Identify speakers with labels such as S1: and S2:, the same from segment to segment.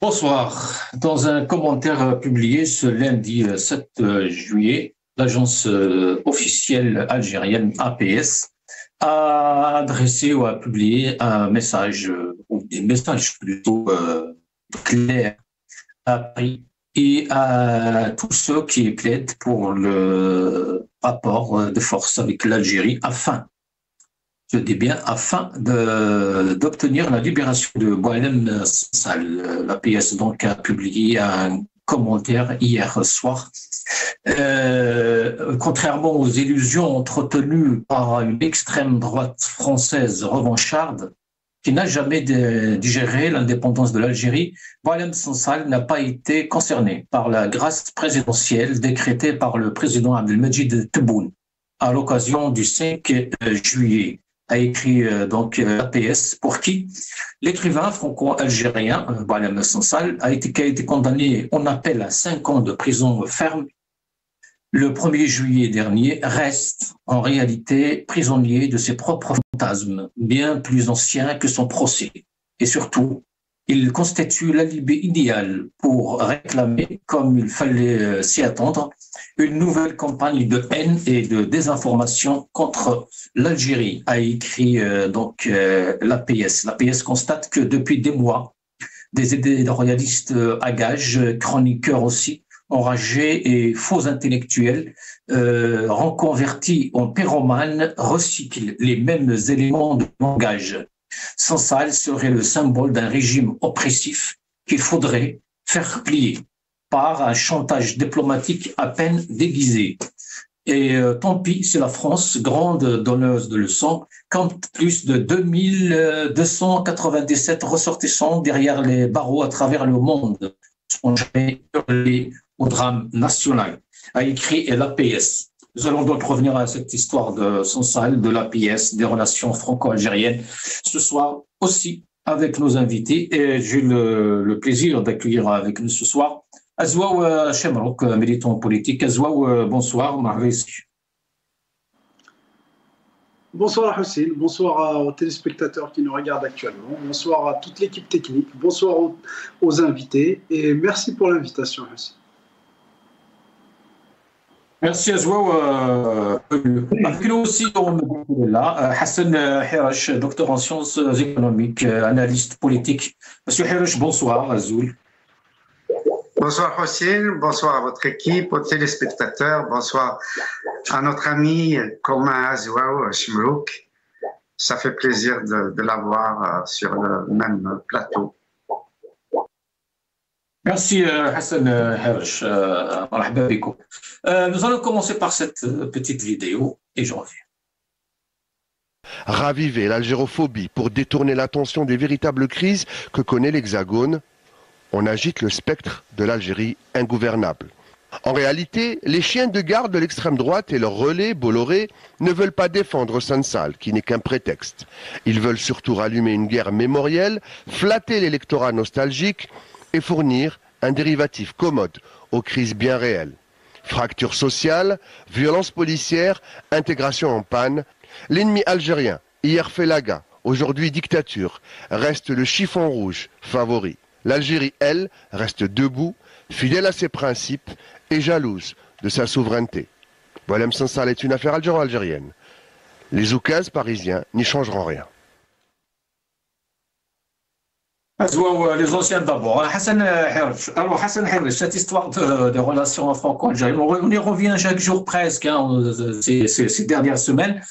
S1: Bonsoir. Dans un commentaire publié ce lundi 7 juillet, l'agence officielle algérienne APS a adressé ou a publié un message, ou des messages plutôt clairs à Paris et à tous ceux qui plaident pour le rapport de force avec l'Algérie je dis bien, afin d'obtenir la libération de Boualem Sansal. La PS donc a publié un commentaire hier soir. Contrairement aux illusions entretenues par une extrême droite française revancharde, qui n'a jamais digéré l'indépendance de l'Algérie, Boualem Sansal n'a pas été concerné par la grâce présidentielle décrétée par le président Abdelmajid Tebboune à l'occasion du 5 juillet. A écrit donc l'APS, pour qui l'écrivain franco-algérien Boualem Sansal a été condamné en appel à 5 ans de prison ferme le 1er juillet dernier, reste en réalité prisonnier de ses propres fantasmes, bien plus anciens que son procès. Et surtout, il constitue l'alibi idéal pour réclamer, comme il fallait s'y attendre, une nouvelle campagne de haine et de désinformation contre l'Algérie, a écrit l'APS. L'APS constate que depuis des mois, des éditorialistes à gages, chroniqueurs aussi, enragés et faux intellectuels, reconvertis en pyromanes, recyclent les mêmes éléments de langage. Sansal serait le symbole d'un régime oppressif qu'il faudrait faire plier par un chantage diplomatique à peine déguisé. Et tant pis si la France, grande donneuse de leçons, compte plus de 2297 ressortissants derrière les barreaux à travers le monde, sont jamais hurlés au drame national, a écrit l'APS. Nous allons donc revenir à cette histoire de Sansal, de l'APS, des relations franco-algériennes, ce soir aussi avec nos invités. Et j'ai le plaisir d'accueillir avec nous ce soir Azwaou Chemrouk, militant politique. Azwaou, bonsoir.
S2: Bonsoir Hussein, bonsoir aux téléspectateurs qui nous regardent actuellement, bonsoir à toute l'équipe technique, bonsoir aux invités et merci pour l'invitation Hussein.
S1: Merci Azwaou. Avec nous aussi, on est là, Hassan Hirash, docteur en sciences économiques, analyste politique. Monsieur Hirash, bonsoir. Azoul.
S3: Bonsoir Hossein, bonsoir à votre équipe, aux téléspectateurs, bonsoir à notre ami commun Azwaou Chemrouk. Ça fait plaisir de l'avoir sur le même plateau.
S1: Merci Hassan Hirash. Nous allons commencer par cette petite vidéo et je reviens.
S4: Raviver l'algérophobie pour détourner l'attention des véritables crises que connaît l'Hexagone, on agite le spectre de l'Algérie ingouvernable. En réalité, les chiens de garde de l'extrême droite et leurs relais Bolloré ne veulent pas défendre Sansal, qui n'est qu'un prétexte. Ils veulent surtout rallumer une guerre mémorielle, flatter l'électorat nostalgique et fournir un dérivatif commode aux crises bien réelles. Fracture sociale, violence policière, intégration en panne. L'ennemi algérien, hier félaga, aujourd'hui dictature, reste le chiffon rouge favori. L'Algérie, elle, reste debout, fidèle à ses principes et jalouse de sa souveraineté. Boualem Sansal est une affaire algéro-algérienne. Les oukazes parisiens n'y changeront rien.
S1: Les anciens d'abord. Hassan Hirash. Alors, Hassan Hirash, cette histoire de relations franco-algériennes, on y revient chaque jour presque, ces dernières semaines.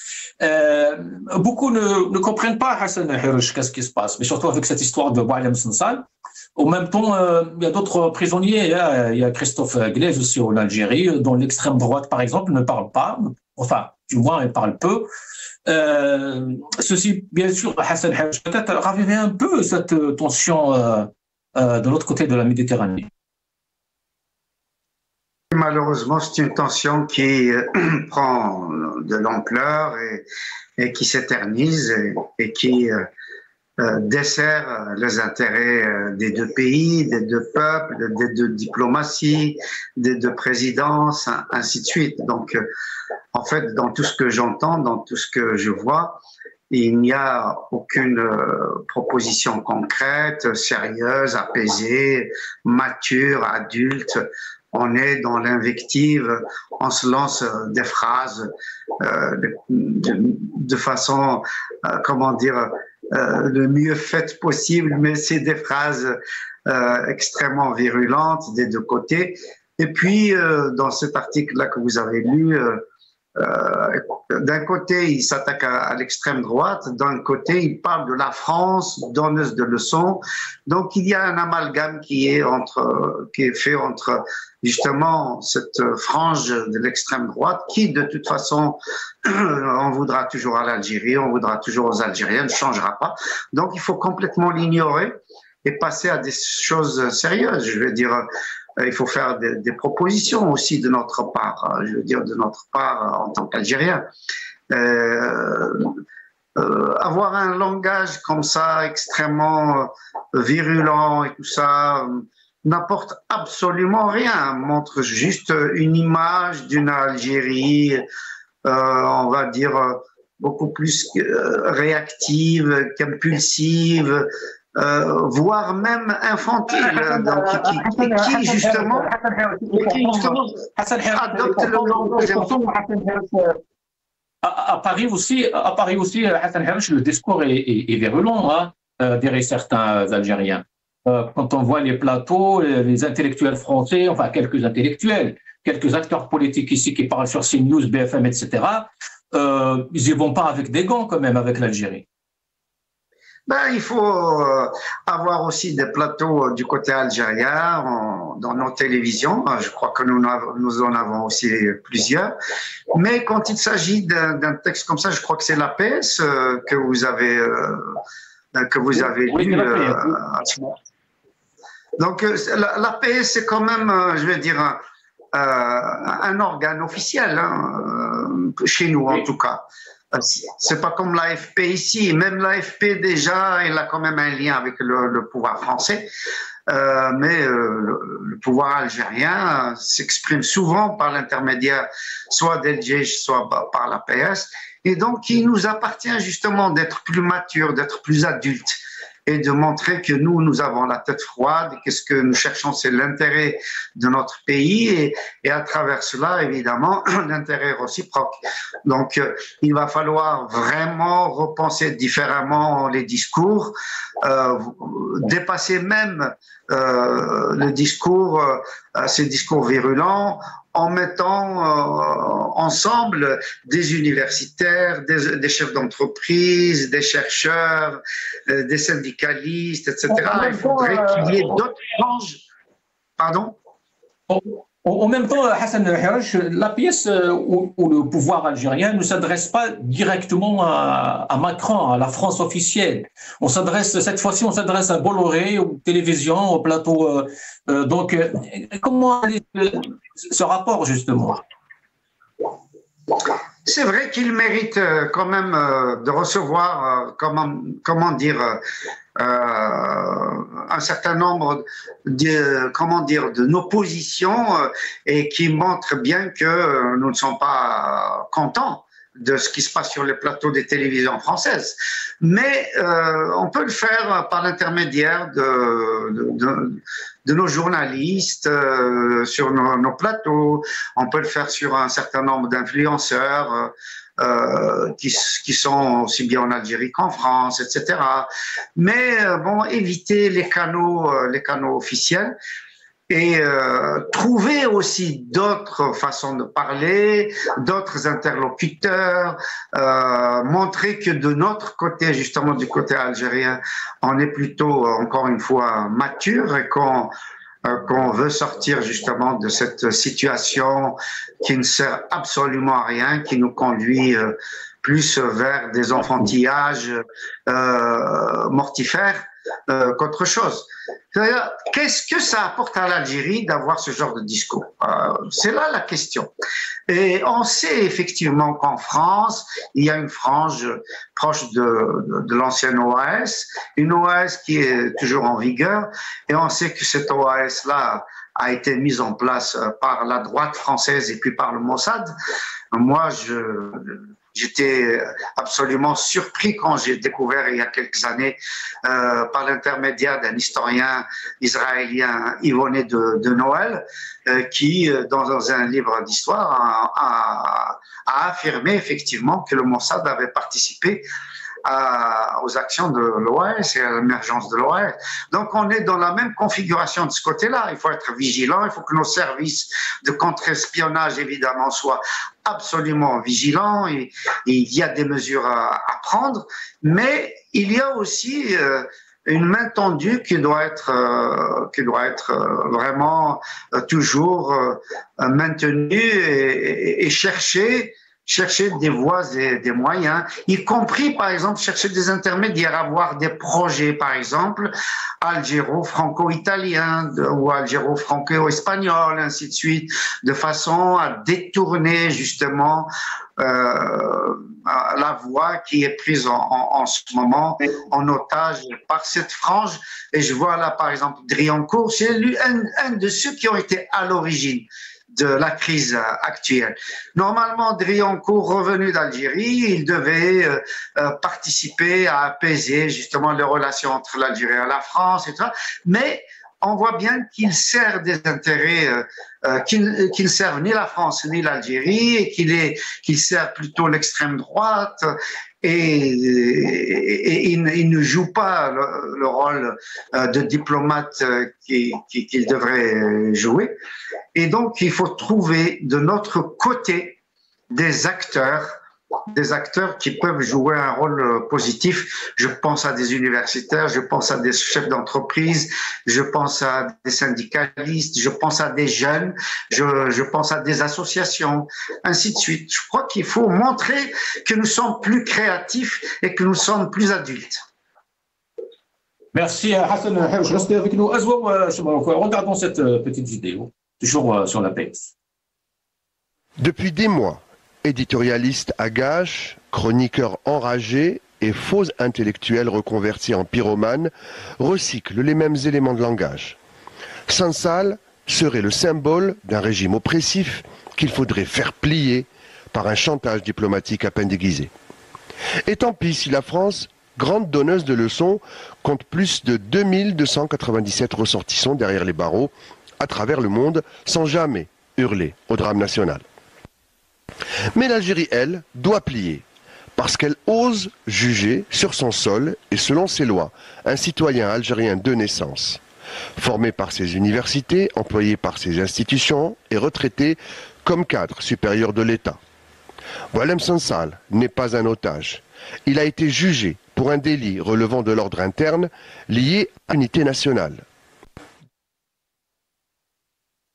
S1: Beaucoup ne comprennent pas, Hassan Hirash, qu'est-ce qui se passe, mais surtout avec cette histoire de Boualem Sansal. En même temps, il y a d'autres prisonniers. Il y a Christophe Glaise aussi en Algérie, dont l'extrême droite, par exemple, ne parle pas. Enfin, du moins, elle parle peu. Ceci, bien sûr, Hassan Hirash, peut-être raviver un peu cette tension de l'autre côté de la Méditerranée.
S3: Malheureusement, c'est une tension qui prend de l'ampleur et qui s'éternise et qui dessert les intérêts des deux pays, des deux peuples, des deux diplomaties, des deux présidences, ainsi de suite. Donc, en fait, dans tout ce que j'entends, dans tout ce que je vois, il n'y a aucune proposition concrète, sérieuse, apaisée, mature, adulte. On est dans l'invective, on se lance des phrases de façon, comment dire, le mieux faite possible, mais c'est des phrases extrêmement virulentes des deux côtés. Et puis, dans cet article-là que vous avez lu, d'un côté, il s'attaque à l'extrême droite, d'un côté, il parle de la France, donneuse de leçons. Donc, il y a un amalgame qui est fait entre justement cette frange de l'extrême droite qui, de toute façon, on voudra toujours à l'Algérie, on voudra toujours aux Algériens, ne changera pas. Donc, il faut complètement l'ignorer et passer à des choses sérieuses. Je veux dire, il faut faire des propositions aussi de notre part, je veux dire de notre part en tant qu'Algériens. Avoir un langage comme ça, extrêmement virulent et tout ça, n'apporte absolument rien, montre juste une image d'une Algérie, on va dire, beaucoup plus réactive qu'impulsive, voire même infantile, donc qui justement adopte le langage.
S1: À Paris aussi, Hassan Hirsch, le discours est virulent, hein, diraient certains Algériens. Quand on voit les plateaux, les intellectuels français, enfin quelques intellectuels, quelques acteurs politiques ici qui parlent sur CNews, BFM, etc., ils n'y vont pas avec des gants quand même avec l'Algérie.
S3: Il faut avoir aussi des plateaux du côté algérien dans nos télévisions. Je crois que nous en avons aussi plusieurs. Mais quand il s'agit d'un texte comme ça, je crois que c'est l'APS que vous avez lu. Donc l'APS, c'est quand même, je vais dire, un organe officiel, hein, chez nous en tout cas. C'est pas comme l'AFP ici. Même l'AFP, déjà, il a quand même un lien avec le pouvoir français. Mais le pouvoir algérien s'exprime souvent par l'intermédiaire soit d'El Djeich, soit par l'APS. Et donc, il nous appartient justement d'être plus matures, d'être plus adultes et de montrer que nous avons la tête froide, que ce que nous cherchons, c'est l'intérêt de notre pays et à travers cela, évidemment, l'intérêt réciproque. Donc, il va falloir vraiment repenser différemment les discours, dépasser même le discours, ces discours virulents, en mettant ensemble des universitaires, des chefs d'entreprise, des chercheurs, des syndicalistes, etc. Il faudrait qu'il y ait d'autres franges. Pardon ?
S1: En même temps, Hassan Hirsch, la pièce où le pouvoir algérien ne s'adresse pas directement à Macron, à la France officielle. Cette fois-ci, on s'adresse à Bolloré, aux télévisions, au plateau. Donc, comment ce rapport, justement ?
S3: C'est vrai qu'il mérite quand même de recevoir, comment dire, un certain nombre de nos positions et qui montrent bien que nous ne sommes pas contents de ce qui se passe sur les plateaux des télévisions françaises. Mais on peut le faire par l'intermédiaire de nos journalistes sur nos plateaux. On peut le faire sur un certain nombre d'influenceurs qui sont aussi bien en Algérie qu'en France, etc. Mais éviter les canaux officiels et trouver aussi d'autres façons de parler, d'autres interlocuteurs, montrer que de notre côté, justement du côté algérien, on est plutôt, encore une fois, mature et qu'on veut sortir justement de cette situation qui ne sert absolument à rien, qui nous conduit plus vers des enfantillages mortifères qu'autre chose. Qu'est-ce que ça apporte à l'Algérie d'avoir ce genre de discours? C'est là la question. Et on sait effectivement qu'en France, il y a une frange proche de l'ancienne OAS, une OAS qui est toujours en vigueur, et on sait que cette OAS-là a été mise en place par la droite française et puis par le Mossad. Moi, j'étais absolument surpris quand j'ai découvert il y a quelques années, par l'intermédiaire d'un historien israélien, Yvonné de Noël, qui, dans un livre d'histoire, a affirmé effectivement que le Mossad avait participé aux actions de l'OAS et à l'émergence de l'OAS. Donc on est dans la même configuration de ce côté-là. Il faut être vigilant, il faut que nos services de contre-espionnage évidemment soient absolument vigilants, et il y a des mesures à prendre, mais il y a aussi une main tendue qui doit être vraiment toujours maintenue et chercher des voies et des moyens, y compris, par exemple, chercher des intermédiaires, avoir des projets, par exemple, algéro-franco-italien ou algéro-franco-espagnol, ainsi de suite, de façon à détourner justement la voie qui est prise en ce moment en otage par cette frange. Et je vois là, par exemple, Driancourt, c'est un de ceux qui ont été à l'origine de la crise actuelle. Normalement, Driancourt, revenu d'Algérie, il devait participer à apaiser justement les relations entre l'Algérie et la France, etc. Mais on voit bien qu'il sert des intérêts qui ne servent ni la France ni l'Algérie, et qu'il sert plutôt l'extrême droite, et il ne joue pas le rôle de diplomate qu'il devrait jouer. Et donc, il faut trouver de notre côté des acteurs qui peuvent jouer un rôle positif. Je pense à des universitaires, je pense à des chefs d'entreprise, je pense à des syndicalistes, je pense à des jeunes, je pense à des associations, ainsi de suite. Je crois qu'il faut montrer que nous sommes plus créatifs et que nous sommes plus adultes.
S1: Merci Hassan. Restez avec nous. Regardons cette petite vidéo, toujours sur la paix.
S4: Depuis des mois, éditorialiste à gages, chroniqueur enragé et faux intellectuel reconverti en pyromane recycle les mêmes éléments de langage. Sansal serait le symbole d'un régime oppressif qu'il faudrait faire plier par un chantage diplomatique à peine déguisé. Et tant pis si la France, grande donneuse de leçons, compte plus de 2297 ressortissants derrière les barreaux à travers le monde sans jamais hurler au drame national. Mais l'Algérie, elle, doit plier, parce qu'elle ose juger sur son sol et selon ses lois un citoyen algérien de naissance, formé par ses universités, employé par ses institutions et retraité comme cadre supérieur de l'État. Boualem Sansal n'est pas un otage. Il a été jugé pour un délit relevant de l'ordre interne lié à l'unité nationale.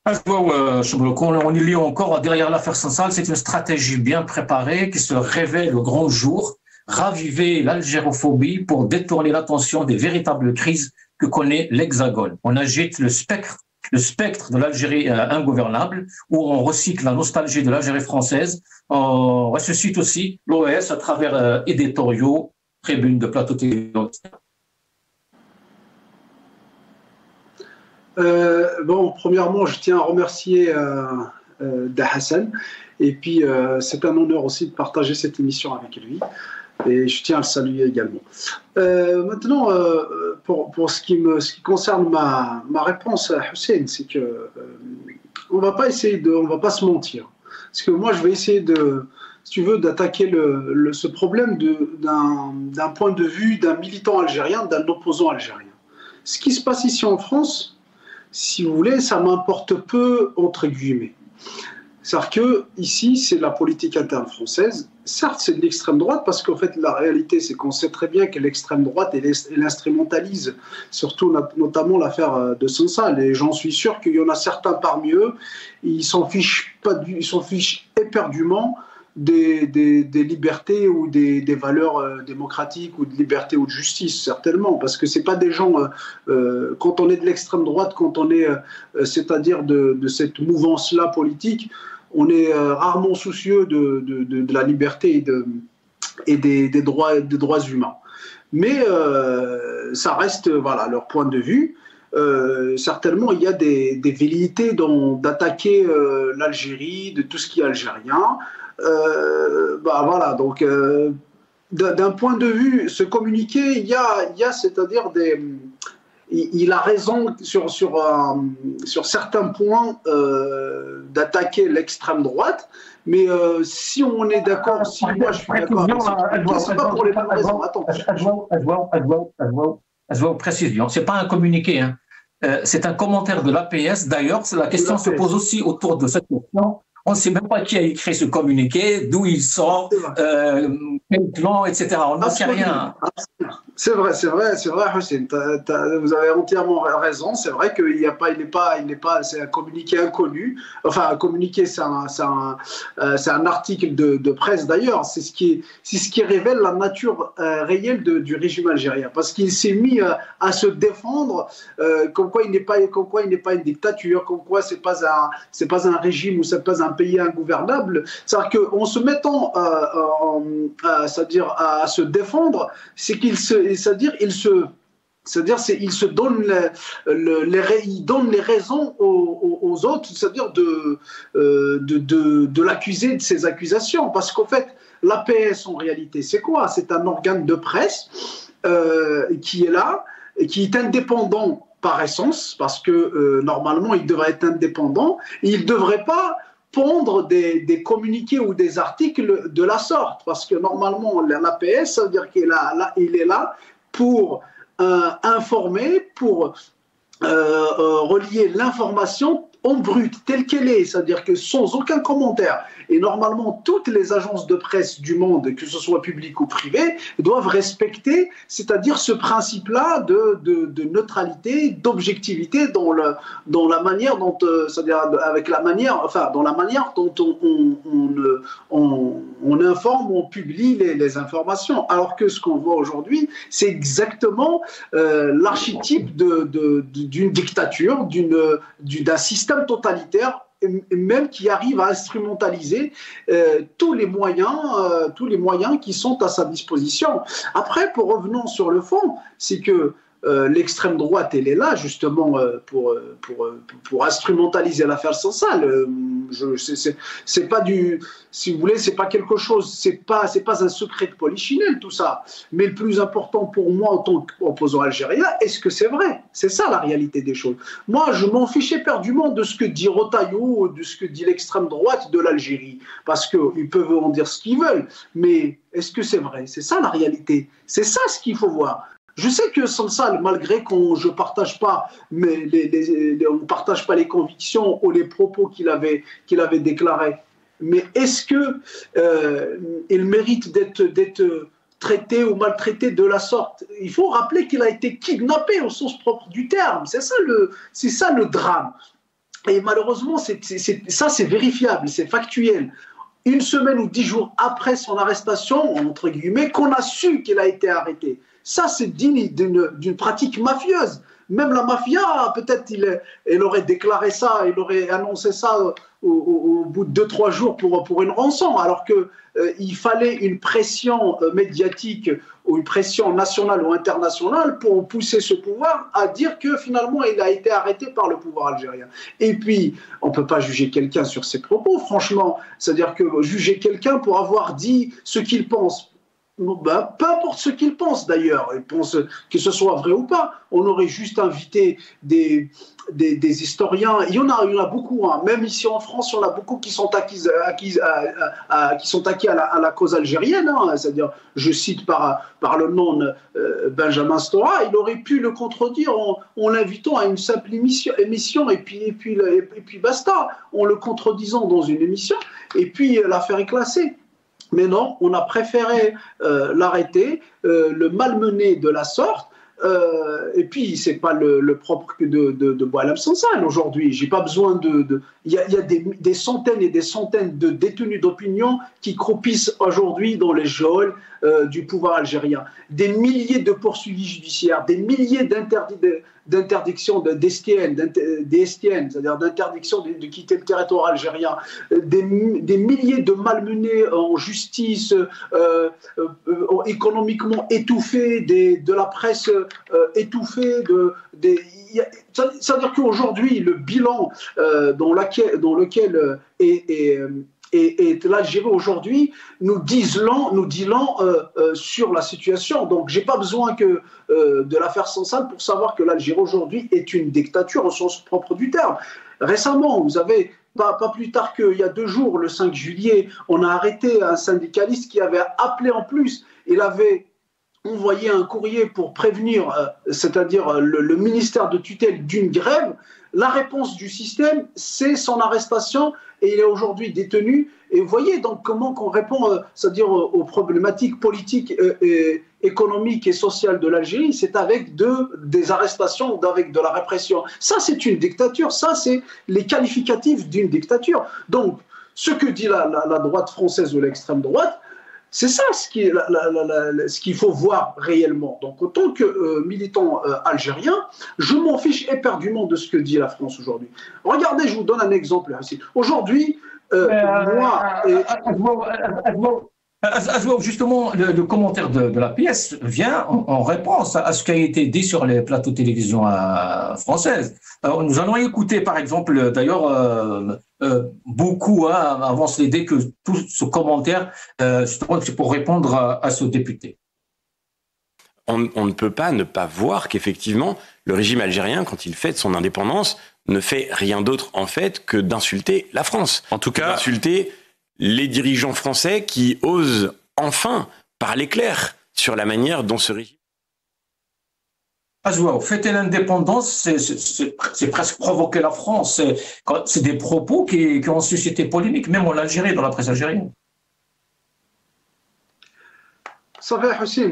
S1: On y lit encore, derrière l'affaire Sansal, c'est une stratégie bien préparée qui se révèle au grand jour, raviver l'algérophobie pour détourner l'attention des véritables crises que connaît l'Hexagone. On agite le spectre de l'Algérie ingouvernable, où on recycle la nostalgie de l'Algérie française. On ressuscite aussi l'OAS à travers éditoriaux, tribunes de plateaux télévisés.
S2: Premièrement, je tiens à remercier Hassan, et puis c'est un honneur aussi de partager cette émission avec lui, et je tiens à le saluer également. Maintenant, pour ce qui concerne ma réponse à Hussein, c'est que on va pas se mentir, parce que moi je vais essayer si tu veux, d'attaquer ce problème d'un point de vue d'un militant algérien, d'un opposant algérien. Ce qui se passe ici en France, si vous voulez, ça m'importe peu, entre guillemets. C'est-à-dire que ici, c'est la politique interne française. Certes, c'est de l'extrême droite, parce qu'en fait, la réalité, c'est qu'on sait très bien que l'extrême droite, elle instrumentalise, surtout notamment l'affaire de Sansal. Et j'en suis sûr qu'il y en a certains parmi eux, ils s'en fichent éperdument des libertés ou des valeurs démocratiques ou de liberté ou de justice, certainement, parce que c'est pas des gens, quand on est de l'extrême droite, quand on est, c'est-à-dire de cette mouvance-là politique, on est rarement soucieux de la liberté et des droits humains. Mais ça reste, voilà, leur point de vue. certainement il y a des velléités d'attaquer l'Algérie, de tout ce qui est algérien. Voilà, donc d'un point de vue, ce communiqué, il y a c'est-à-dire il a raison sur certains points d'attaquer l'extrême droite, mais si on est d'accord, si moi je suis d'accord, c'est pas pour les mêmes raisons. Attends.
S1: Précision, c'est pas un communiqué, hein. C'est un commentaire de l'APS. D'ailleurs, la question se pose aussi autour de cette question. On ne sait même pas qui a écrit ce communiqué, d'où il sort, quel plan, etc. On n'en sait rien.
S2: C'est vrai, Hussein. Vous avez entièrement raison. C'est vrai qu'il n'est pas, c'est un communiqué inconnu. Enfin, un communiqué, c'est un article de presse d'ailleurs. C'est ce qui révèle la nature réelle du régime algérien, parce qu'il s'est mis à se défendre, comme quoi il n'est pas une dictature, comme quoi c'est pas un régime ou c'est pas un pays ingouvernable. C'est-à-dire qu'en se mettant c'est-à-dire à se défendre, c'est qu'il se donne il donne les raisons aux autres, c'est-à-dire de l'accuser de ses accusations. Parce qu'en fait, l'APS, en réalité, c'est quoi? C'est un organe de presse qui est là, et qui est indépendant par essence, parce que normalement, il devrait être indépendant, et il ne devrait pas pondre des communiqués ou des articles de la sorte, parce que normalement, l'APS, ça veut dire qu'il est là pour informer, pour relier l'information en brut, telle qu'elle est, c'est-à-dire que sans aucun commentaire. Et normalement, toutes les agences de presse du monde, que ce soit publiques ou privées, doivent respecter, c'est-à-dire ce principe-là de neutralité, d'objectivité dans la manière dont, c'est-à-dire avec la manière, enfin, dans la manière dont on informe, on publie les informations. Alors que ce qu'on voit aujourd'hui, c'est exactement l'archétype d'une dictature, d'un système totalitaire, même qui arrive à instrumentaliser tous les moyens qui sont à sa disposition. Après, pour revenir sur le fond, c'est que l'extrême droite, elle est là justement pour instrumentaliser l'affaire Sansal. C'est pas si vous voulez, c'est pas quelque chose, c'est pas un secret de polichinelle tout ça. Mais le plus important pour moi en tant qu'opposant algérien, est-ce que c'est vrai? C'est ça la réalité des choses. Moi, je m'en fiche éperdument de ce que dit Rotaillot, de ce que dit l'extrême droite de l'Algérie, parce qu'ils peuvent en dire ce qu'ils veulent. Mais est-ce que c'est vrai? C'est ça la réalité. C'est ça ce qu'il faut voir. Je sais que Sansal, malgré qu'on ne partage pas, on partage pas les convictions ou les propos qu'il avait déclarés, mais est-ce que il mérite d'être traité ou maltraité de la sorte? Il faut rappeler qu'il a été kidnappé au sens propre du terme. C'est ça le drame. Et malheureusement, ça c'est vérifiable, c'est factuel. Une semaine ou 10 jours après son arrestation, entre guillemets, qu'on a su qu'il a été arrêté. Ça, c'est digne d'une pratique mafieuse. Même la mafia, peut-être, elle aurait déclaré ça, elle aurait annoncé ça au bout de 2-3 jours pour une rançon, alors qu'il fallait une pression médiatique ou une pression nationale ou internationale pour pousser ce pouvoir à dire que finalement, il a été arrêté par le pouvoir algérien. Et puis, on ne peut pas juger quelqu'un sur ses propos, franchement. C'est-à-dire que juger quelqu'un pour avoir dit ce qu'il pense, peu importe ce qu'ils pensent d'ailleurs, ils pensent que ce soit vrai ou pas, on aurait juste invité des historiens, il y en a beaucoup, hein. Même ici en France, il y en a beaucoup qui sont acquis à la cause algérienne, hein. C'est-à-dire, je cite par le nom Benjamin Stora, il aurait pu le contredire en l'invitant à une simple émission et puis basta, en le contredisant dans une émission, et puis l'affaire est classée. Mais non, on a préféré l'arrêter, le malmener de la sorte. Et puis, ce n'est pas le propre de Boualem Sansal aujourd'hui. J'ai pas besoin il y a des centaines et des centaines de détenus d'opinion qui croupissent aujourd'hui dans les geôles du pouvoir algérien. Des milliers de poursuivis judiciaires, des milliers d'interdiction des STN, c'est-à-dire d'interdiction de quitter le territoire algérien, des milliers de malmenés en justice, économiquement étouffés, de la presse étouffée, c'est-à-dire qu'aujourd'hui, le bilan dans lequel est l'Algérie aujourd'hui nous dit long sur la situation. Donc, j'ai pas besoin de l'affaire Sansal pour savoir que l'Algérie aujourd'hui est une dictature au sens propre du terme. Récemment, vous avez, pas plus tard qu'il y a 2 jours, le 5 juillet, on a arrêté un syndicaliste qui avait appelé en plus. Il avait envoyé un courrier pour prévenir, c'est-à-dire le ministère de tutelle d'une grève. La réponse du système, c'est son arrestation et il est aujourd'hui détenu. Et vous voyez donc comment on répond, c'est-à-dire aux problématiques politiques, économiques et sociales de l'Algérie, c'est avec des arrestations, avec de la répression. Ça, c'est une dictature. Ça, c'est les qualificatifs d'une dictature. Donc, ce que dit la droite française ou l'extrême droite, c'est ça ce qu'il faut voir réellement. Donc, en tant que militant algérien, je m'en fiche éperdument de ce que dit la France aujourd'hui. Regardez, je vous donne un exemple ici. Aujourd'hui,
S1: justement, le commentaire de la pièce vient en réponse à ce qui a été dit sur les plateaux de télévision françaises. Nous allons écouter, par exemple, d'ailleurs, beaucoup avancent l'idée que tout ce commentaire, justement, c'est pour répondre à ce député.
S5: On ne peut pas ne pas voir qu'effectivement, le régime algérien, quand il fête son indépendance, ne fait rien d'autre, en fait, que d'insulter la France. En tout cas, d'insulter les dirigeants français qui osent enfin parler clair sur la manière dont ce régime...
S1: Fêter l'indépendance, c'est presque provoquer la France. C'est des propos qui ont suscité polémique, même en Algérie, dans la presse algérienne.
S2: Vous savez, Hussein,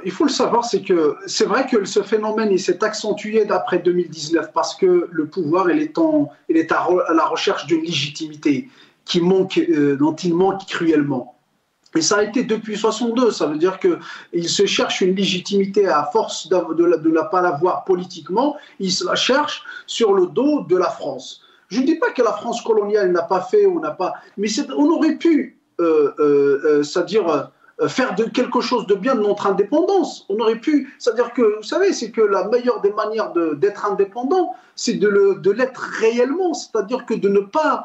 S2: il faut le savoir, c'est vrai que ce phénomène s'est accentué d'après 2019 parce que le pouvoir il est à la recherche d'une légitimité dont il manque cruellement. Et ça a été depuis 62, ça veut dire qu'il se cherche une légitimité à force de ne pas l'avoir politiquement, il se la cherche sur le dos de la France. Je ne dis pas que la France coloniale n'a pas fait, mais on aurait pu, c'est-à-dire faire quelque chose de bien de notre indépendance. On aurait pu, c'est-à-dire que, vous savez, c'est que la meilleure des manières d'être indépendant, c'est de l'être réellement, c'est-à-dire que de ne pas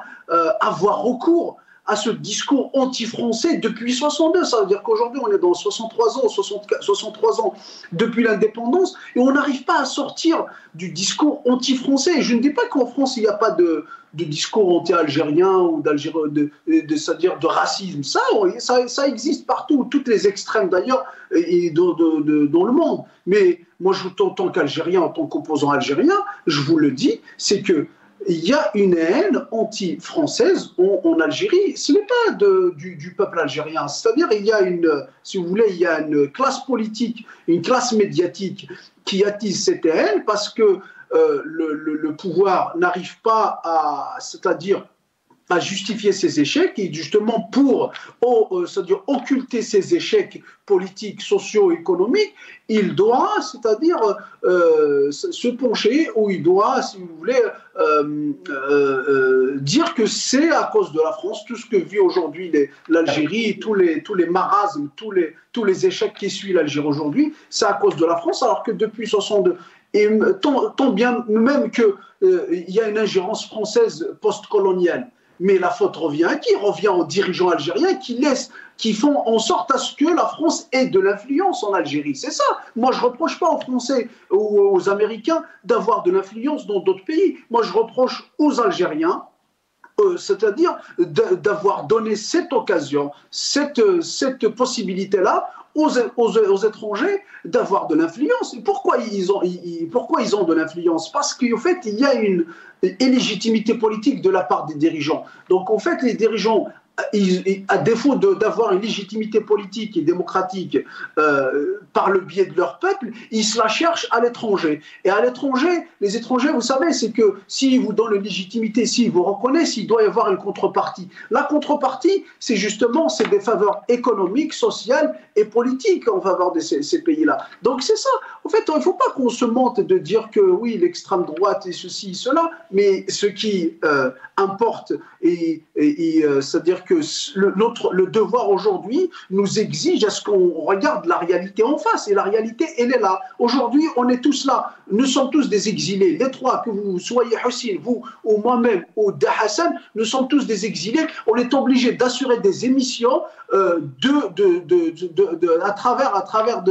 S2: avoir recours à ce discours anti-français depuis 62. Ça veut dire qu'aujourd'hui, on est dans 63 ans depuis l'indépendance, et on n'arrive pas à sortir du discours anti-français. Je ne dis pas qu'en France, il n'y a pas de discours anti-algérien ou c'est-à-dire de racisme. Ça existe partout, toutes les extrêmes d'ailleurs, et dans le monde. Mais moi, en tant qu'Algérien, en tant qu'opposant algérien, je vous le dis, c'est que il y a une haine anti-française en Algérie. Ce n'est pas du peuple algérien. C'est-à-dire, il y a il y a une classe politique, une classe médiatique qui attise cette haine parce que le pouvoir n'arrive pas c'est-à-dire à justifier ses échecs, et justement pour c'est-à-dire occulter ses échecs politiques, sociaux, économiques, il doit, c'est-à-dire se pencher, ou il doit, si vous voulez, dire que c'est à cause de la France, tout ce que vit aujourd'hui l'Algérie, tous les marasmes, tous les échecs qui suivent l'Algérie aujourd'hui, c'est à cause de la France, alors que depuis 62, et tant bien même qu'il y a une ingérence française post-coloniale. Mais la faute revient à qui? Revient aux dirigeants algériens qui font en sorte à ce que la France ait de l'influence en Algérie. C'est ça. Moi, je ne reproche pas aux Français ou aux Américains d'avoir de l'influence dans d'autres pays. Moi, je reproche aux Algériens, c'est-à-dire d'avoir donné cette occasion, cette possibilité-là aux étrangers d'avoir de l'influence. Et pourquoi ils ont de l'influence? Parce qu'en fait, il y a une illégitimité politique de la part des dirigeants. Donc, en fait, les dirigeants à défaut d'avoir une légitimité politique et démocratique par le biais de leur peuple, ils se la cherchent à l'étranger. Et à l'étranger, les étrangers, vous savez, c'est que s'ils vous donnent une légitimité, s'ils vous reconnaissent, il doit y avoir une contrepartie. La contrepartie, c'est justement des faveurs économiques, sociales et politiques en faveur de ces pays-là. Donc c'est ça. En fait, il ne faut pas qu'on se mente de dire que oui, l'extrême droite et ceci, cela, mais ce qui importe, c'est-à-dire que le devoir aujourd'hui nous exige à ce qu'on regarde la réalité en face. Et la réalité, elle est là. Aujourd'hui, on est tous là. Nous sommes tous des exilés. Les trois, que vous soyez Hussein, vous ou moi-même ou Hassan, nous sommes tous des exilés. On est obligé d'assurer des émissions à travers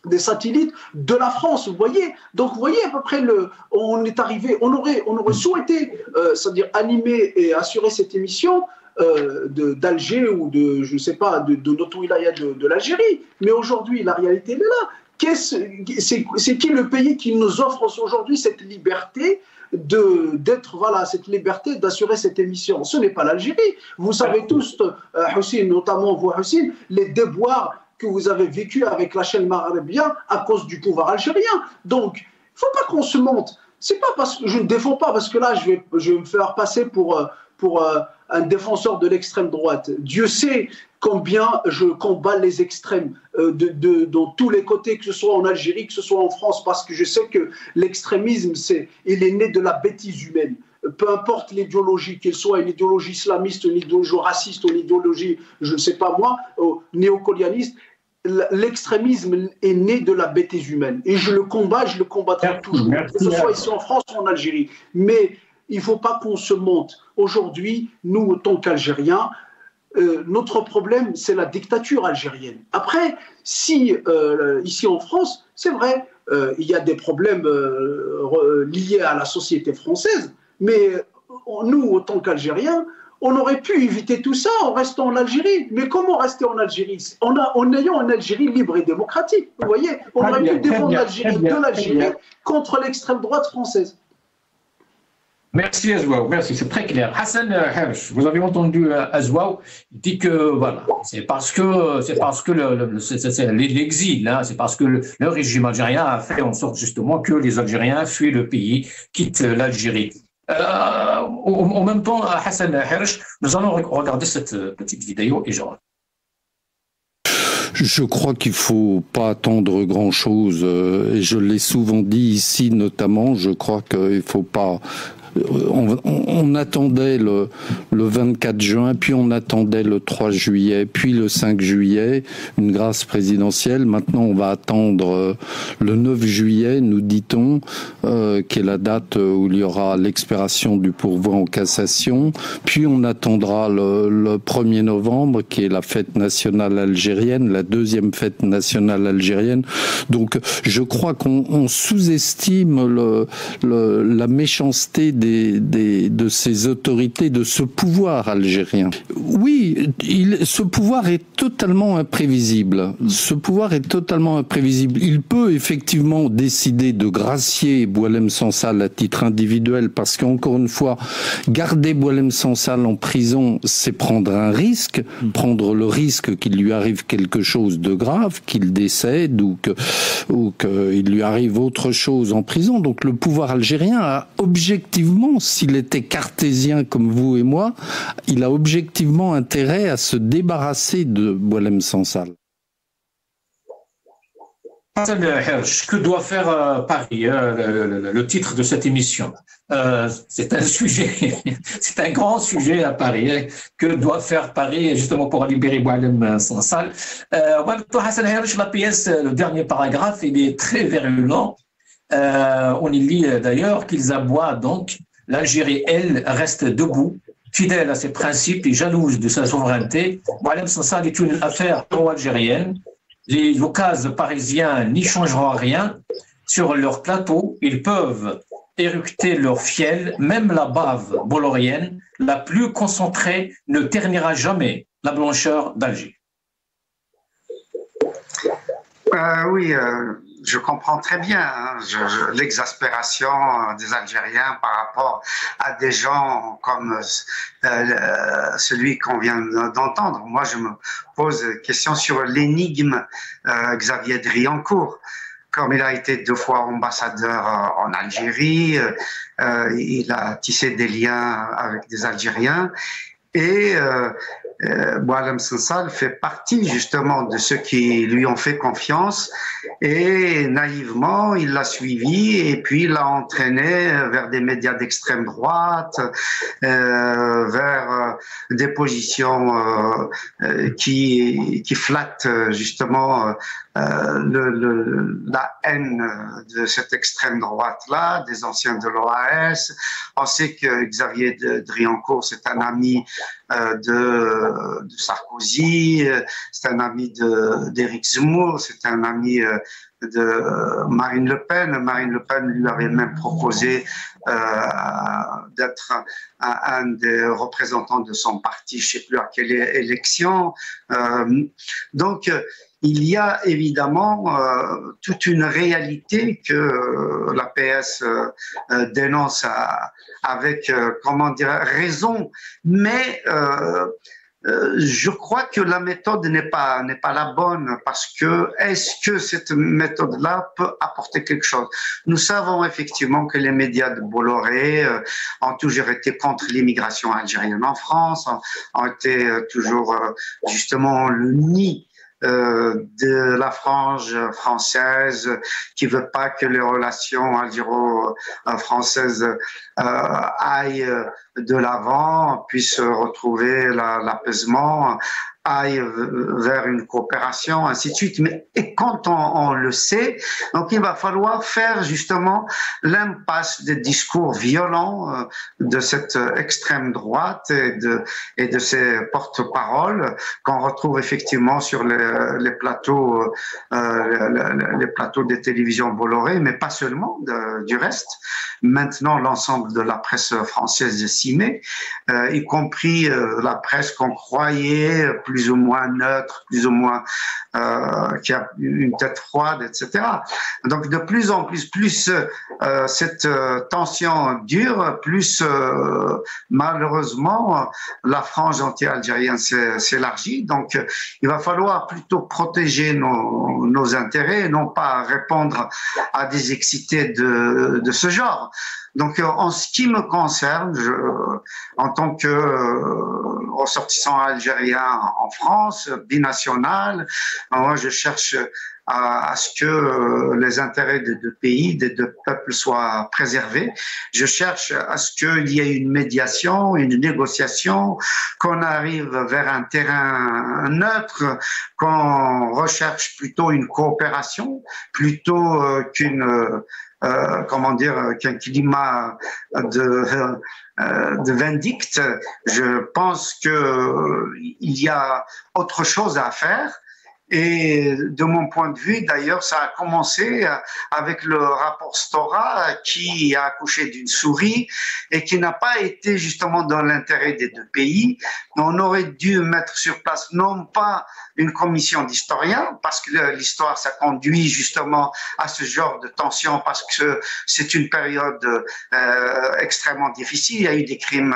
S2: des satellites de la France, vous voyez. Donc, vous voyez à peu près on est arrivé, on aurait souhaité, c'est-à-dire animer et assurer cette émission d'Alger ou je ne sais pas, de notre wilaya de l'Algérie. Mais aujourd'hui, la réalité elle est là. C'est qui le pays qui nous offre aujourd'hui cette liberté cette liberté d'assurer cette émission? Ce n'est pas l'Algérie. Vous savez tous, Hussein, notamment vous, Hussein, les déboires que vous avez vécu avec la chaîne Maghrébien à cause du pouvoir algérien. Donc, il ne faut pas qu'on se mente. C'est pas parce que je ne défends pas, parce que là, je vais me faire passer pour un défenseur de l'extrême droite. Dieu sait combien je combats les extrêmes dans tous les côtés, que ce soit en Algérie, que ce soit en France, parce que je sais que l'extrémisme, il est né de la bêtise humaine. Peu importe l'idéologie, qu'elle soit une idéologie islamiste, une idéologie raciste, une idéologie, je ne sais pas moi, néocolonialiste, l'extrémisme est né de la bêtise humaine. Et je le combattrai toujours, que ce soit ici en France ou en Algérie. Mais il ne faut pas qu'on se monte. Aujourd'hui, nous, en tant qu'Algériens, notre problème, c'est la dictature algérienne. Après, si ici en France, c'est vrai, il y a des problèmes liés à la société française, mais nous, en tant qu'Algériens, on aurait pu éviter tout ça en restant en Algérie. Mais comment rester en Algérie en ayant une Algérie libre et démocratique? Vous voyez, on aurait pu défendre l'Algérie contre l'extrême droite française.
S1: Merci Azouaou, merci, c'est très clair. Hassan Hersh, vous avez entendu Azouaou, il dit que voilà, c'est parce que l'exil, hein, c'est parce que le régime algérien a fait en sorte justement que les Algériens fuient le pays, quittent l'Algérie. En même temps, Hassan Hersh, nous allons regarder cette petite vidéo et
S6: je crois qu'il ne faut pas attendre grand-chose. Et je l'ai souvent dit ici notamment, je crois qu'il ne faut pas... On attendait le 24 juin, puis on attendait le 3 juillet, puis le 5 juillet, une grâce présidentielle. Maintenant, on va attendre le 9 juillet, nous dit-on, qui est la date où il y aura l'expiration du pourvoi en cassation. Puis on attendra le 1er novembre, qui est la fête nationale algérienne, la deuxième fête nationale algérienne. Donc, je crois qu'on sous-estime la méchanceté de ces autorités, de ce pouvoir algérien. Oui, ce pouvoir est totalement imprévisible. Ce pouvoir est totalement imprévisible. Il peut effectivement décider de gracier Boualem Sansal à titre individuel, parce qu'encore une fois, garder Boualem Sansal en prison, c'est prendre un risque, prendre le risque qu'il lui arrive quelque chose de grave, qu'il décède ou qu'il lui arrive autre chose en prison. Donc le pouvoir algérien a objectivement, s'il était cartésien comme vous et moi, il a objectivement intérêt à se débarrasser de Boualem Sansal.
S1: Que doit faire Paris, le titre de cette émission? C'est un sujet, c'est un grand sujet à Paris. Que doit faire Paris justement pour libérer Boualem Sansal? La pièce, le dernier paragraphe, il est très virulent. On y lit d'ailleurs qu'ils aboient donc. L'Algérie, elle, reste debout, fidèle à ses principes et jalouse de sa souveraineté. Boualem Sansal est une affaire pro-algérienne. Les occasions parisiens n'y changeront rien. Sur leur plateau, ils peuvent éructer leur fiel, même la bave bollorienne, la plus concentrée, ne ternira jamais la blancheur d'Alger.
S3: Oui, je comprends très bien l'exaspération des Algériens par rapport à des gens comme celui qu'on vient d'entendre. Moi, je me pose question sur l'énigme Xavier Driancourt. Comme il a été 2 fois ambassadeur en Algérie, il a tissé des liens avec des Algériens et Boualem Sansal fait partie justement de ceux qui lui ont fait confiance et naïvement il l'a suivi et puis il l'a entraîné vers des médias d'extrême droite, vers des positions qui flattent justement la haine de cette extrême droite-là, des anciens de l'OAS. On sait que Xavier Driancourt, c'est un ami de Sarkozy, c'est un ami d'Éric Zemmour, c'est un ami de Marine Le Pen. Marine Le Pen lui avait même proposé d'être un des représentants de son parti, je ne sais plus à quelle élection. Donc, il y a évidemment toute une réalité que la PS dénonce avec, comment dire, raison, mais je crois que la méthode n'est pas la bonne parce que est-ce que cette méthode-là peut apporter quelque chose? Nous savons effectivement que les médias de Bolloré ont toujours été contre l'immigration algérienne en France, ont été toujours justement le nid de la frange française qui veut pas que les relations algéro-françaises aillent de l'avant, puissent retrouver l'apaisement, aillent vers une coopération, ainsi de suite. Mais et quand on le sait, donc il va falloir faire justement l'impasse des discours violents de cette extrême droite et de ses porte-paroles qu'on retrouve effectivement sur les plateaux des télévisions Bolloré, mais pas seulement, du reste. Maintenant, l'ensemble de la presse française s'y met, y compris la presse qu'on croyait plus ou moins neutre, plus ou moins qui a une tête froide, etc. Donc, de plus en plus cette tension dure, plus malheureusement la frange anti-algérienne s'élargit. Donc, il va falloir plutôt protéger nos intérêts et non pas répondre à des excités de ce genre. Donc, en ce qui me concerne, en tant que ressortissant algérien en France, binational, moi, je cherche à ce que les intérêts des 2 pays, des 2 peuples soient préservés. Je cherche à ce qu'il y ait une médiation, une négociation, qu'on arrive vers un terrain neutre, qu'on recherche plutôt une coopération, plutôt qu'un climat de vindicte. Je pense que il y a autre chose à faire. Et de mon point de vue, d'ailleurs, ça a commencé avec le rapport Stora qui a accouché d'une souris et qui n'a pas été justement dans l'intérêt des 2 pays. On aurait dû mettre sur place non pas une commission d'historiens, parce que l'histoire, ça conduit justement à ce genre de tension, parce que c'est une période extrêmement difficile. Il y a eu des crimes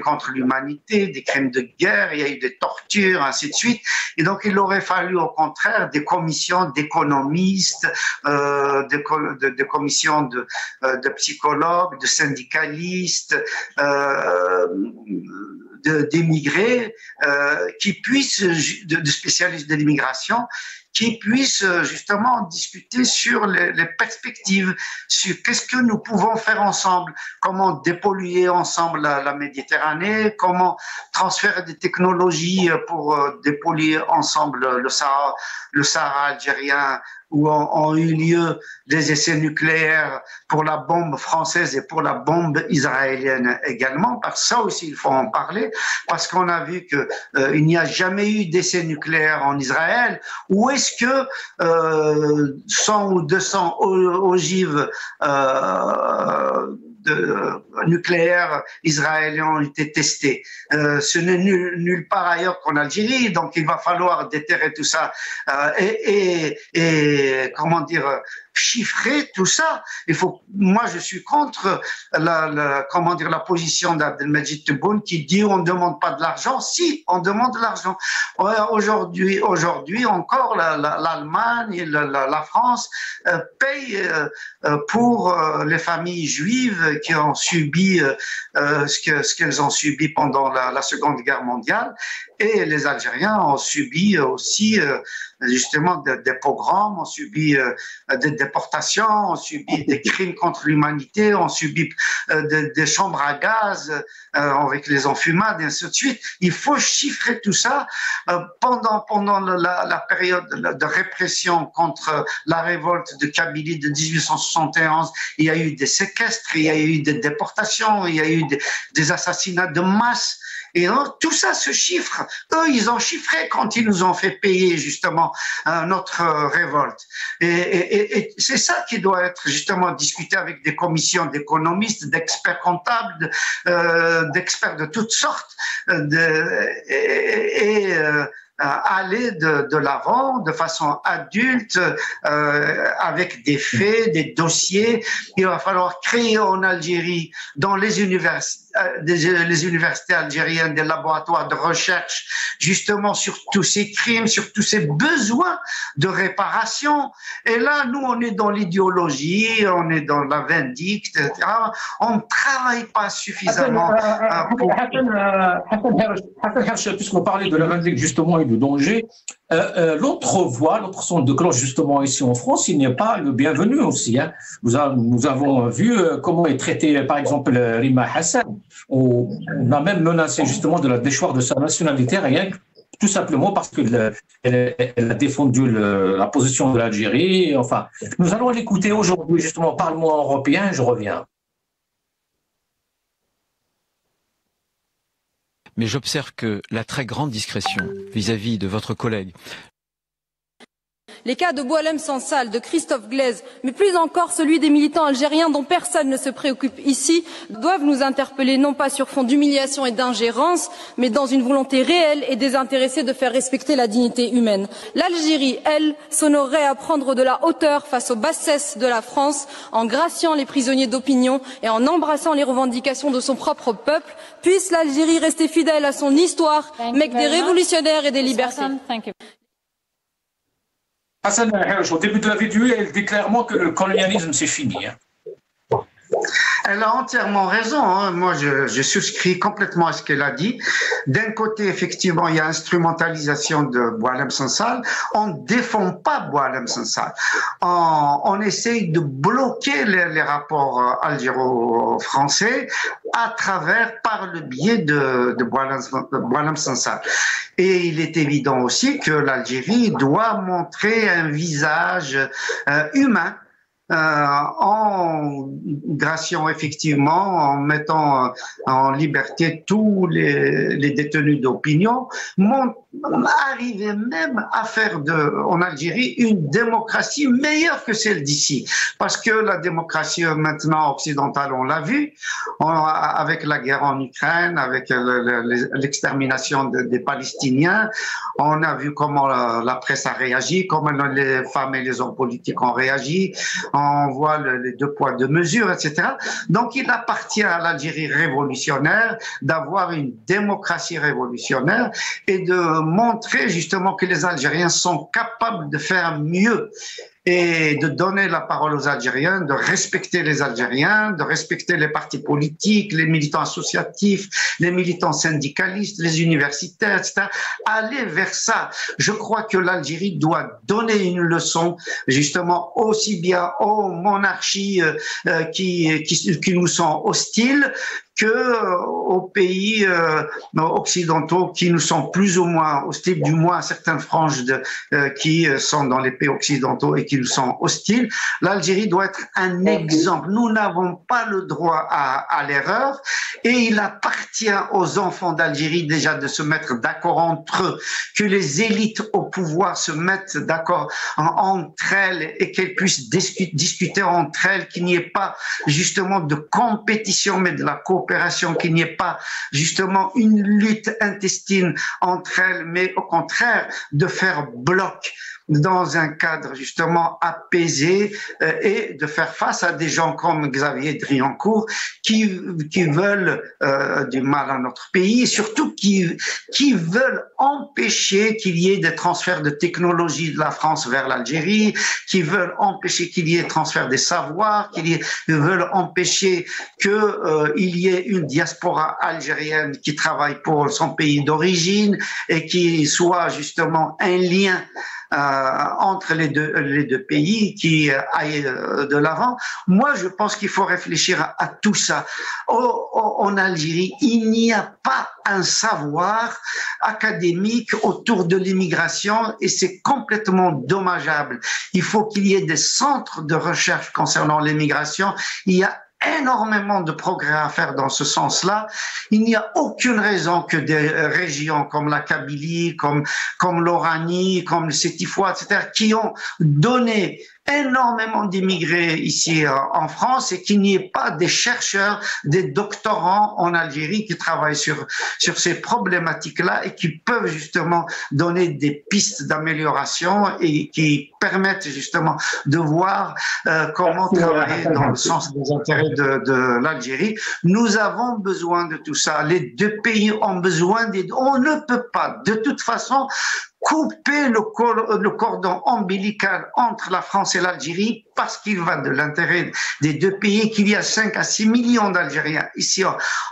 S3: contre l'humanité, des crimes de guerre, il y a eu des tortures, ainsi de suite. Et donc, il aurait fallu au contraire des commissions d'économistes, des commissions de psychologues, de syndicalistes, d'émigrés, qui puissent, de spécialistes de l'immigration, qui puissent justement discuter sur les perspectives, sur qu'est-ce que nous pouvons faire ensemble, comment dépolluer ensemble la Méditerranée, comment transférer des technologies pour dépolluer ensemble le Sahara algérien, où ont eu lieu des essais nucléaires pour la bombe française et pour la bombe israélienne également. Parce que ça aussi, il faut en parler, parce qu'on a vu que il n'y a jamais eu d'essais nucléaires en Israël. Où est-ce que 100 ou 200 ogives nucléaires israéliens ont été testés. Ce n'est nulle part ailleurs qu'en Algérie, donc il va falloir déterrer tout ça et comment dire, chiffrer tout ça. Moi, je suis contre la position d'Abdelmajid Tebboune qui dit on ne demande pas de l'argent. Si, on demande de l'argent. Aujourd'hui encore, l'Allemagne et la France payent pour les familles juives qui ont subi ce qu'elles ont subi pendant la Seconde Guerre mondiale. Et les Algériens ont subi aussi justement des pogroms, ont subi des déportations, ont subi des crimes contre l'humanité, ont subi des chambres à gaz avec les enfumades et ainsi de suite. Il faut chiffrer tout ça. Pendant la période de répression contre la révolte de Kabylie de 1871, il y a eu des séquestres, il y a eu des déportations, il y a eu des assassinats de masse. Et tout ça se chiffre. Eux, ils ont chiffré quand ils nous ont fait payer justement notre révolte. Et c'est ça qui doit être justement discuté avec des commissions d'économistes, d'experts comptables, d'experts de toutes sortes, aller de l'avant de façon adulte, avec des faits, des dossiers. Il va falloir créer en Algérie, dans les universités algériennes, des laboratoires de recherche, justement sur tous ces crimes, sur tous ces besoins de réparation. Et là, nous, on est dans l'idéologie, on est dans la vindicte, etc. On ne travaille pas suffisamment.
S1: Hassan Hersh, puisqu'on parlait de la vindicte, justement, de danger. L'autre son de cloche, justement, ici en France, il n'est pas le bienvenu aussi. Hein. Nous avons vu comment est traité, par exemple, Rima Hassan. On a même menacé, justement, de la déchoir de sa nationalité, rien que tout simplement parce qu'elle a défendu la position de l'Algérie. Enfin, nous allons l'écouter aujourd'hui, justement, au Parlement européen. Je reviens.
S7: Mais j'observe que la très grande discrétion vis-à-vis de votre collègue.
S8: Les cas de Boualem Sansal, de Christophe Glaise, mais plus encore celui des militants algériens dont personne ne se préoccupe ici, doivent nous interpeller non pas sur fond d'humiliation et d'ingérence, mais dans une volonté réelle et désintéressée de faire respecter la dignité humaine. L'Algérie, elle, s'honorerait à prendre de la hauteur face aux bassesses de la France, en graciant les prisonniers d'opinion et en embrassant les revendications de son propre peuple. Puisse l'Algérie rester fidèle à son histoire, mec des révolutionnaires et des libertés.
S1: Hassan Hersh, au début de la vidéo, elle dit clairement que le colonialisme, c'est fini. Hein.
S3: Elle a entièrement raison. Hein. Moi, je souscris complètement à ce qu'elle a dit. D'un côté, effectivement, il y a instrumentalisation de Boualem Sansal. On ne défend pas Boualem Sansal. On essaye de bloquer les rapports algéro-français par le biais de Boualem Sansal. Et il est évident aussi que l'Algérie doit montrer un visage humain, en graciant effectivement, en mettant en liberté tous les détenus d'opinion, arriver même à faire en Algérie une démocratie meilleure que celle d'ici. Parce que la démocratie maintenant occidentale, on l'a vu, avec la guerre en Ukraine, avec l'extermination des Palestiniens, on a vu comment la presse a réagi, comment les femmes et les hommes politiques ont réagi, on voit les deux poids, deux mesures, etc. Donc il appartient à l'Algérie révolutionnaire d'avoir une démocratie révolutionnaire et de montrer justement que les Algériens sont capables de faire mieux et de donner la parole aux Algériens, de respecter les Algériens, de respecter les partis politiques, les militants associatifs, les militants syndicalistes, les universitaires, etc. Aller vers ça. Je crois que l'Algérie doit donner une leçon justement aussi bien aux monarchies qui nous sont hostiles aux pays occidentaux qui nous sont plus ou moins hostiles, du moins certaines franges qui sont dans les pays occidentaux et qui nous sont hostiles. L'Algérie doit être un exemple. Nous n'avons pas le droit à l'erreur et il appartient aux enfants d'Algérie déjà de se mettre d'accord entre eux, que les élites au pouvoir se mettent d'accord entre elles et qu'elles puissent discuter entre elles, qu'il n'y ait pas justement de compétition mais de la coopération, qu'il n'y ait pas justement une lutte intestine entre elles, mais au contraire de faire bloc dans un cadre justement apaisé et de faire face à des gens comme Xavier Driancourt qui veulent du mal à notre pays et surtout qui veulent empêcher qu'il y ait des transferts de technologie de la France vers l'Algérie, qui veulent empêcher qu'il y ait transfert des savoirs, qui veulent empêcher qu'il y ait une diaspora algérienne qui travaille pour son pays d'origine et qui soit justement un lien entre les deux pays qui aillent de l'avant. Moi, je pense qu'il faut réfléchir à tout ça. En Algérie, il n'y a pas un savoir académique autour de l'immigration et c'est complètement dommageable. Il faut qu'il y ait des centres de recherche concernant l'immigration. Il y a énormément de progrès à faire dans ce sens-là. Il n'y a aucune raison que des régions comme la Kabylie, comme l'Oranie, comme le Sétifois, etc., qui ont donné énormément d'immigrés ici en France et qu'il n'y ait pas des chercheurs, des doctorants en Algérie qui travaillent sur ces problématiques-là et qui peuvent justement donner des pistes d'amélioration et qui permettent justement de voir comment travailler dans le sens des intérêts de l'Algérie. Nous avons besoin de tout ça. Les deux pays ont besoin on ne peut pas de toute façon couper le cordon ombilical entre la France et l'Algérie parce qu'il va de l'intérêt des deux pays, qu'il y a 5 à 6 millions d'Algériens ici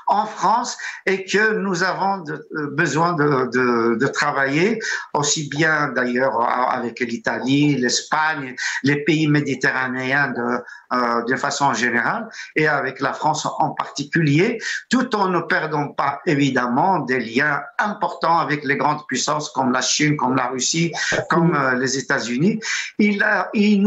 S3: en France et que nous avons besoin de travailler aussi bien d'ailleurs avec l'Italie, l'Espagne, les pays méditerranéens de façon générale et avec la France en particulier, tout en ne perdant pas évidemment des liens importants avec les grandes puissances comme la Chine, comme la Russie, comme les États-Unis. Il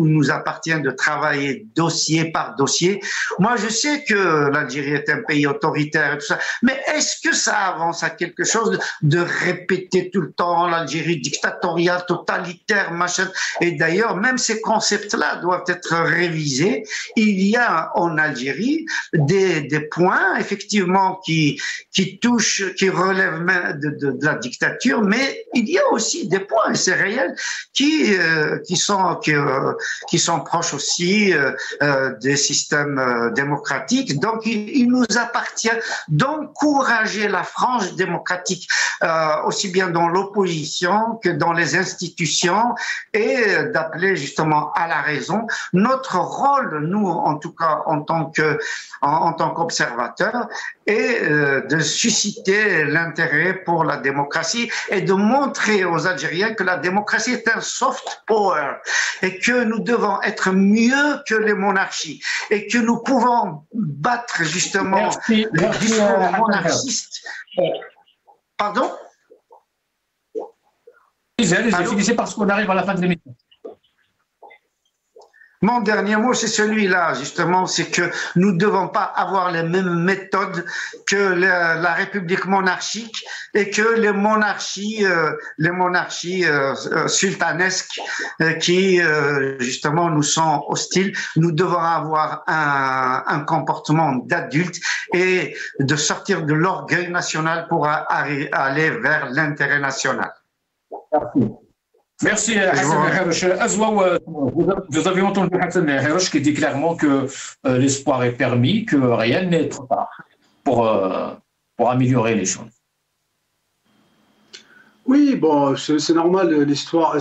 S3: nous appartient de travailler dossier par dossier. Moi, je sais que l'Algérie est un pays autoritaire et tout ça, mais est-ce que ça avance à quelque chose de répéter tout le temps l'Algérie dictatoriale, totalitaire, machin? Et d'ailleurs, même ces concepts-là doivent être révisés. Il y a en Algérie des points, effectivement, qui touchent, qui relèvent de la dictature, mais il y a aussi des points, et c'est réel, qui sont proches aussi des systèmes démocratiques. Donc, il nous appartient d'encourager la frange démocratique, aussi bien dans l'opposition que dans les institutions, et d'appeler justement à la raison. Notre rôle, nous, en tout cas, en tant qu'observateurs, est de susciter l'intérêt pour la démocratie et de montrer aux Algériens que la démocratie est un soft power et que nous devons être mieux que les monarchies et que nous pouvons battre justement les discours monarchistes. Pardon?
S1: Finissez parce qu'on arrive à la fin de l'émission.
S3: Mon dernier mot, c'est celui-là, justement, c'est que nous ne devons pas avoir les mêmes méthodes que la République monarchique et que les monarchies sultanesques qui, justement, nous sont hostiles. Nous devons avoir un comportement d'adulte et de sortir de l'orgueil national pour aller vers l'intérêt national.
S1: Merci. Merci Hassan Harouche. Vous avez entendu Hassan Harouche qui dit clairement que l'espoir est permis, que rien n'est trop tard pour améliorer les choses.
S2: Oui, bon, c'est normal, l'espoir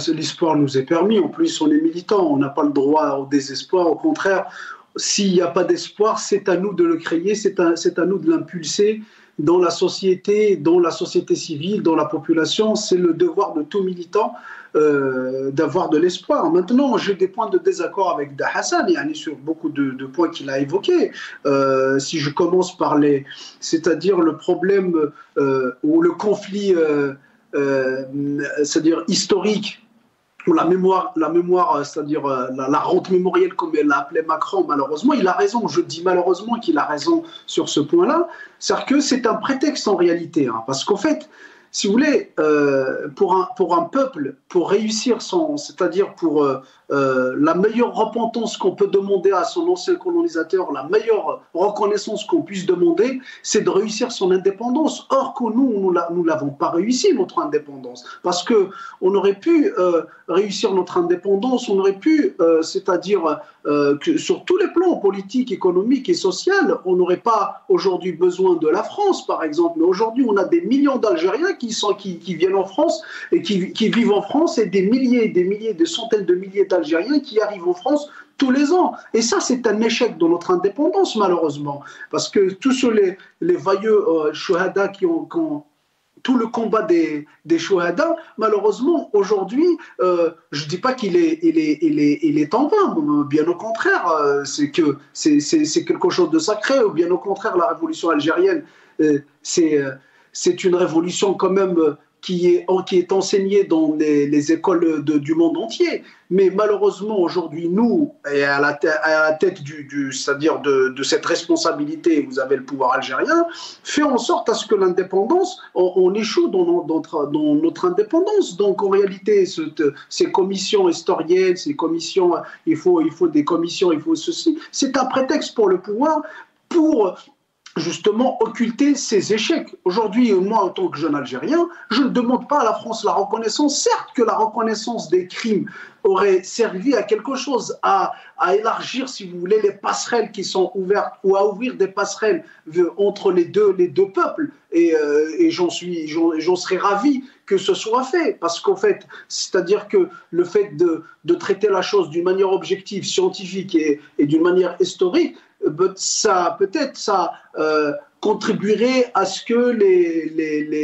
S2: nous est permis. En plus, on est militant, on n'a pas le droit au désespoir. Au contraire, s'il n'y a pas d'espoir, c'est à nous de le créer, c'est à nous de l'impulser. dans la société civile, dans la population. C'est le devoir de tout militant d'avoir de l'espoir. Maintenant, j'ai des points de désaccord avec Hassan sur beaucoup de points qu'il a évoqués. Si je commence par c'est-à-dire le problème ou le conflit, c'est-à-dire historique, ou la mémoire, c'est-à-dire la rente mémorielle, comme elle l'a appelé Macron, malheureusement, il a raison. Je dis malheureusement qu'il a raison sur ce point-là. C'est-à-dire que c'est un prétexte en réalité, parce qu'en fait, si vous voulez, pour un peuple, pour réussir c'est-à-dire pour la meilleure repentance qu'on peut demander à son ancien colonisateur, la meilleure reconnaissance qu'on puisse demander, c'est de réussir son indépendance. Or que nous l'avons pas réussi, notre indépendance, parce que on aurait pu réussir notre indépendance, on aurait pu, c'est-à-dire que sur tous les plans politiques, économiques et sociaux, on n'aurait pas aujourd'hui besoin de la France, par exemple. Mais aujourd'hui, on a des millions d'Algériens qui viennent en France et qui vivent en France, et des milliers, des centaines de milliers d'Algériens qui arrivent en France tous les ans. Et ça, c'est un échec de notre indépendance, malheureusement. Parce que tous les vailleux chouhada qui ont tout le combat des chouhada, malheureusement, aujourd'hui, je ne dis pas qu'il est en vain. Bien au contraire, c'est quelque chose de sacré. Ou bien au contraire, la révolution algérienne, c'est une révolution quand même qui est enseignée dans les écoles du monde entier. Mais malheureusement, aujourd'hui, nous, et à la tête c'est-à-dire de cette responsabilité, vous avez le pouvoir algérien, fait en sorte à ce que l'indépendance, on échoue dans notre indépendance. Donc, en réalité, ces commissions historiennes, ces commissions, il faut des commissions, il faut ceci, c'est un prétexte pour le pouvoir, pour justement occulter ces échecs. Aujourd'hui, moi, en tant que jeune Algérien, je ne demande pas à la France la reconnaissance. Certes que la reconnaissance des crimes aurait servi à quelque chose, à élargir, si vous voulez, les passerelles qui sont ouvertes, ou à ouvrir des passerelles entre les deux peuples. Et j'en serais ravi que ce soit fait, parce qu'en fait, c'est-à-dire que le fait de traiter la chose d'une manière objective, scientifique et d'une manière historique, ça contribuerait à ce que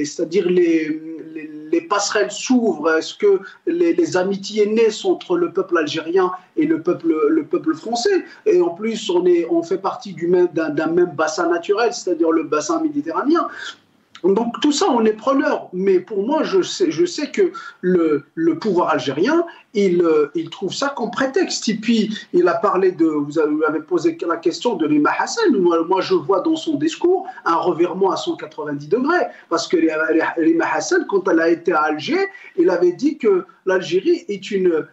S2: c'est-à-dire les passerelles s'ouvrent, à ce que les amitiés naissent entre le peuple algérien et le peuple français. Et en plus, on fait partie d'un même bassin naturel, c'est-à-dire le bassin méditerranéen. Donc tout ça, on est preneur. Mais pour moi, je sais que le pouvoir algérien, il trouve ça comme prétexte. Et puis, il a parlé vous avez posé la question de Rima Hassan. Moi, je vois dans son discours un revirement à 190 degrés. Parce que Rima Hassan, quand elle a été à Alger, il avait dit que l'Algérie est une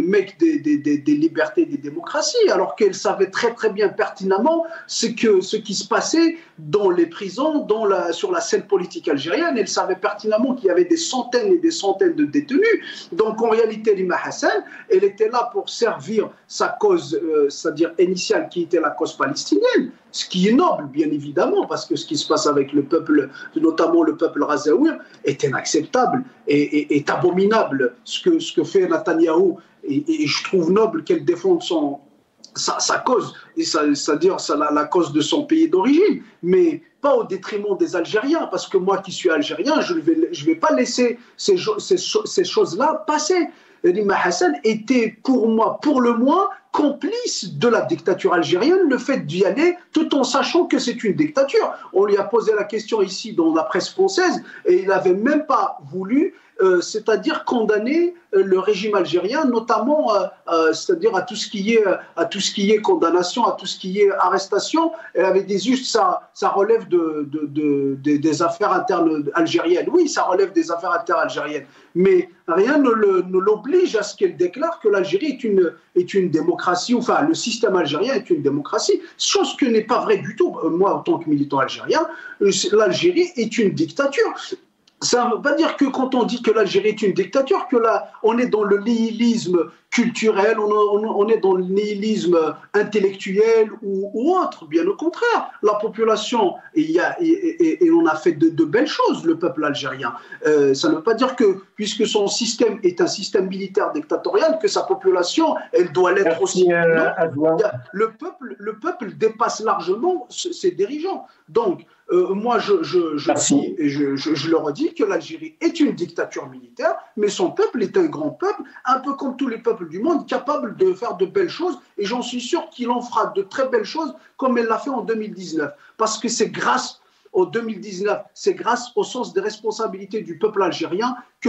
S2: mecque des libertés et des démocraties, alors qu'elle savait très très bien pertinemment ce qui se passait dans les prisons, sur la scène politique algérienne. Elle savait pertinemment qu'il y avait des centaines et des centaines de détenus. Donc en réalité, Rima Hassan, elle était là pour servir sa cause, c'est-à-dire initiale, qui était la cause palestinienne, ce qui est noble, bien évidemment, parce que ce qui se passe avec le peuple, notamment le peuple razaoui, est inacceptable et est abominable. Ce que fait Netanyahou, et je trouve noble qu'elle défende sa cause, c'est-à-dire la cause de son pays d'origine, mais pas au détriment des Algériens, parce que moi qui suis algérien, je vais pas laisser ces choses-là passer. Rima Hassan était pour moi, pour le moins, complice de la dictature algérienne, le fait d'y aller tout en sachant que c'est une dictature. On lui a posé la question ici dans la presse française et il n'avait même pas voulu, c'est-à-dire condamner le régime algérien, notamment c'est-à-dire à tout ce qui est condamnation, à tout ce qui est arrestation. Elle avait dit juste ça relève des affaires internes algériennes. Oui, ça relève des affaires internes algériennes, mais rien ne l'oblige à ce qu'elle déclare que l'Algérie est une démocratie, enfin le système algérien est une démocratie, chose que n'est pas vrai du tout. Moi, en tant que militant algérien, l'Algérie est une dictature. Ça ne veut pas dire que quand on dit que l'Algérie est une dictature, que là, on est dans le nihilisme culturel, on est dans le nihilisme intellectuel ou autre. Bien au contraire, la population, et on a fait de belles choses, le peuple algérien. Ça ne veut pas dire que, puisque son système est un système militaire dictatorial, que sa population, elle doit l'être aussi. Non, le peuple dépasse largement ses dirigeants. Donc, moi, je dis, et je le redis, que l'Algérie est une dictature militaire, mais son peuple est un grand peuple, un peu comme tous les peuples du monde, capable de faire de belles choses, et j'en suis sûr qu'il en fera de très belles choses, comme elle l'a fait en 2019. Parce que c'est grâce au 2019, c'est grâce au sens des responsabilités du peuple algérien que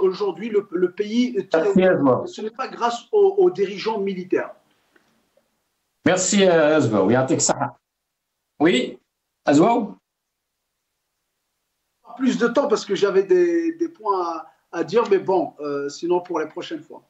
S2: aujourd'hui le pays, ce n'est pas grâce aux dirigeants militaires.
S1: Merci, Azwaou. Oui, Azwaou?
S2: Plus de temps parce que j'avais des points à dire, mais bon, sinon pour les prochaines fois.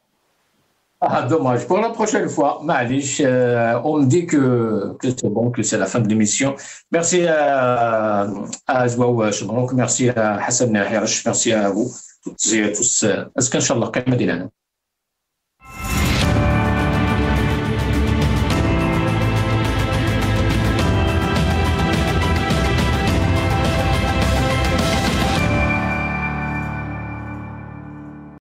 S1: Ah, dommage. Pour la prochaine fois, Malish, on me dit que c'est bon, que c'est la fin de l'émission. Merci à Azwaou Chebrouk, merci à Hassan Hirsch, merci à vous toutes et à tous. Est-ce qu'Inch'Allah,